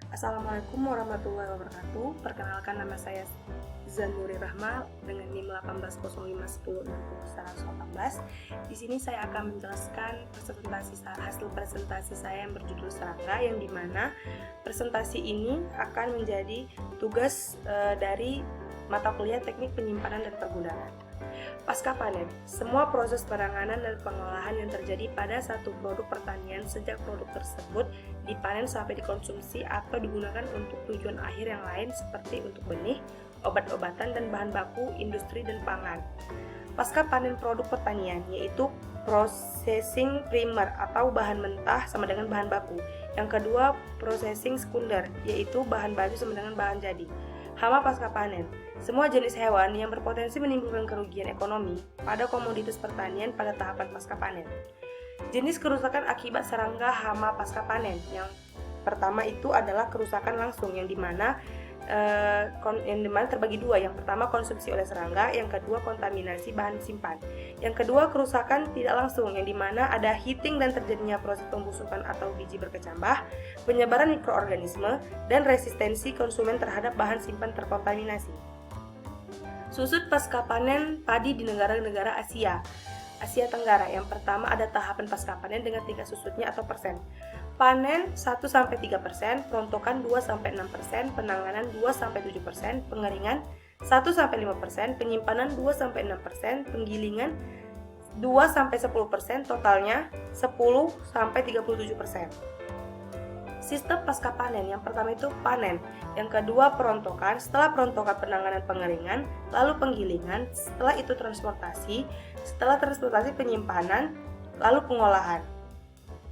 Assalamualaikum warahmatullahi wabarakatuh. Perkenalkan, nama saya Zanuri Rahma dengan NIM 1805106118. Di sini saya akan menjelaskan hasil presentasi saya yang berjudul serangga, yang dimana presentasi ini akan menjadi tugas dari mata kuliah Teknik Penyimpanan dan Pergudangan. Pasca panen, semua proses penanganan dan pengolahan yang terjadi pada satu produk pertanian sejak produk tersebut dipanen sampai dikonsumsi atau digunakan untuk tujuan akhir yang lain seperti untuk benih, obat-obatan, dan bahan baku industri dan pangan. Pasca panen produk pertanian, yaitu processing primer atau bahan mentah sama dengan bahan baku. Yang kedua, processing sekunder, yaitu bahan baku sama dengan bahan jadi. Hama pasca panen, semua jenis hewan yang berpotensi menimbulkan kerugian ekonomi pada komoditas pertanian pada tahapan pasca panen. Jenis kerusakan akibat serangga hama pasca panen, yang pertama itu adalah kerusakan langsung, yang dimana terbagi dua. Yang pertama, konsumsi oleh serangga. Yang kedua, kontaminasi bahan simpan. Yang kedua, kerusakan tidak langsung, yang dimana ada heating dan terjadinya proses pembusukan atau biji berkecambah, penyebaran mikroorganisme, dan resistensi konsumen terhadap bahan simpan terkontaminasi. Susut pasca panen padi di negara-negara Asia Tenggara. Yang pertama, ada tahapan pasca panen dengan tingkat susutnya atau persen. Panen 1-3%, perontokan 2-6%, penanganan 2-7%, pengeringan 1-5%, penyimpanan 2-6%, penggilingan 2-10%, totalnya 10-37%. Sistem pasca panen, yang pertama itu panen, yang kedua perontokan, setelah perontokan penanganan pengeringan, lalu penggilingan, setelah itu transportasi, setelah transportasi penyimpanan, lalu pengolahan.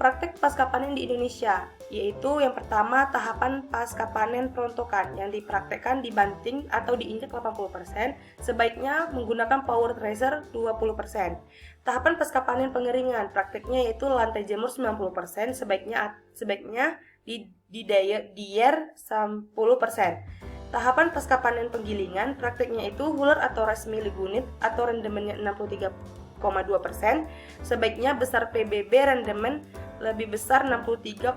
Praktek pasca panen di Indonesia, yaitu yang pertama tahapan pasca panen perontokan yang dipraktekkan dibanting atau diinjak 80%, sebaiknya menggunakan power thresher 20%. Tahapan pasca panen pengeringan, prakteknya yaitu lantai jemur 90%, sebaiknya di dier 10%. Tahapan pasca panen penggilingan, prakteknya itu huler atau rice milling unit atau rendemennya 63,2%, sebaiknya besar PBB rendemen lebih besar 63,2%.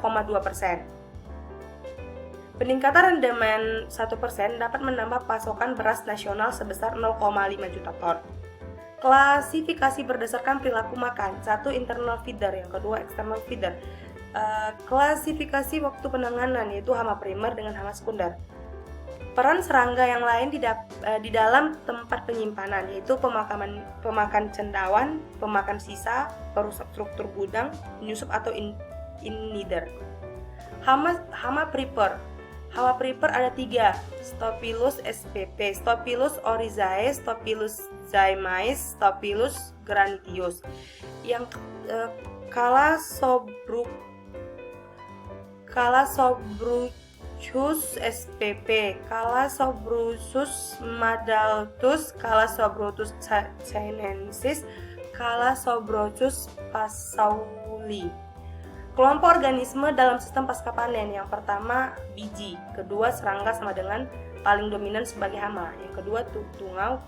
Peningkatan rendemen 1% dapat menambah pasokan beras nasional sebesar 0,5 juta ton. Klasifikasi berdasarkan perilaku makan, 1 internal feeder, yang kedua external feeder. Klasifikasi waktu penanganan, yaitu hama primer dengan hama sekunder. Peran serangga yang lain di dalam tempat penyimpanan, yaitu pemakan cendawan, pemakan sisa, perusak struktur gudang, penyusup atau innider. Hama priper. Hama priper ada 3, Staphylococcus spp, Staphylococcus aureus, Staphylococcus zymais, Staphylococcus granitius. Yang Calasobruchus spp, Calasobruchus madaltus, Calasobruchus chinensis, Calasobruchus passauli. Kelompok organisme dalam sistem pasca panen, yang pertama biji, kedua serangga sama dengan paling dominan sebagai hama, yang kedua tungau,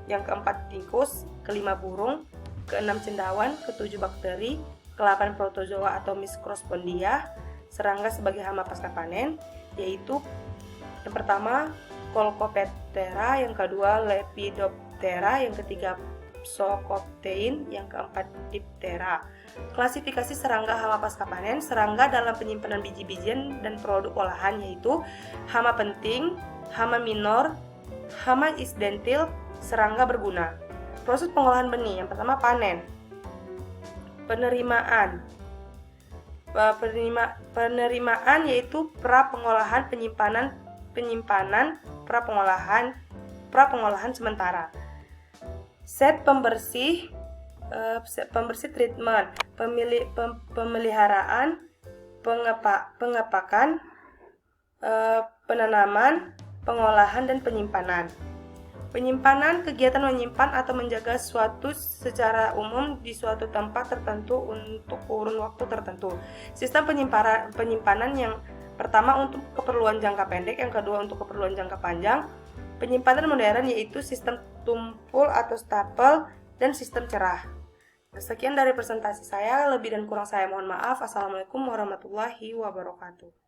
yang keempat tikus, kelima burung, keenam cendawan, ketujuh bakteri, ke-8 protozoa atau Microspondia. Serangga sebagai hama pasca panen, yaitu yang pertama Colchoptera, yang kedua Lepidoptera, yang ketiga Pseucoptein, yang keempat Diptera. Klasifikasi serangga hama pasca panen. Serangga dalam penyimpanan biji-bijian dan produk olahan, yaitu hama penting, hama minor, hama incidental, serangga berguna. Proses pengolahan benih, yang pertama panen. Penerimaan yaitu pra-pengolahan, penyimpanan, pra-pengolahan sementara. Set pembersih treatment, pemeliharaan, pengepakan, penanaman, pengolahan, dan penyimpanan. Penyimpanan, kegiatan menyimpan atau menjaga sesuatu secara umum di suatu tempat tertentu untuk kurun waktu tertentu. Sistem penyimpanan yang pertama untuk keperluan jangka pendek, yang kedua untuk keperluan jangka panjang. Penyimpanan modern yaitu sistem tumpul atau stapel dan sistem cerah. Sekian dari presentasi saya, lebih dan kurang saya mohon maaf. Assalamualaikum warahmatullahi wabarakatuh.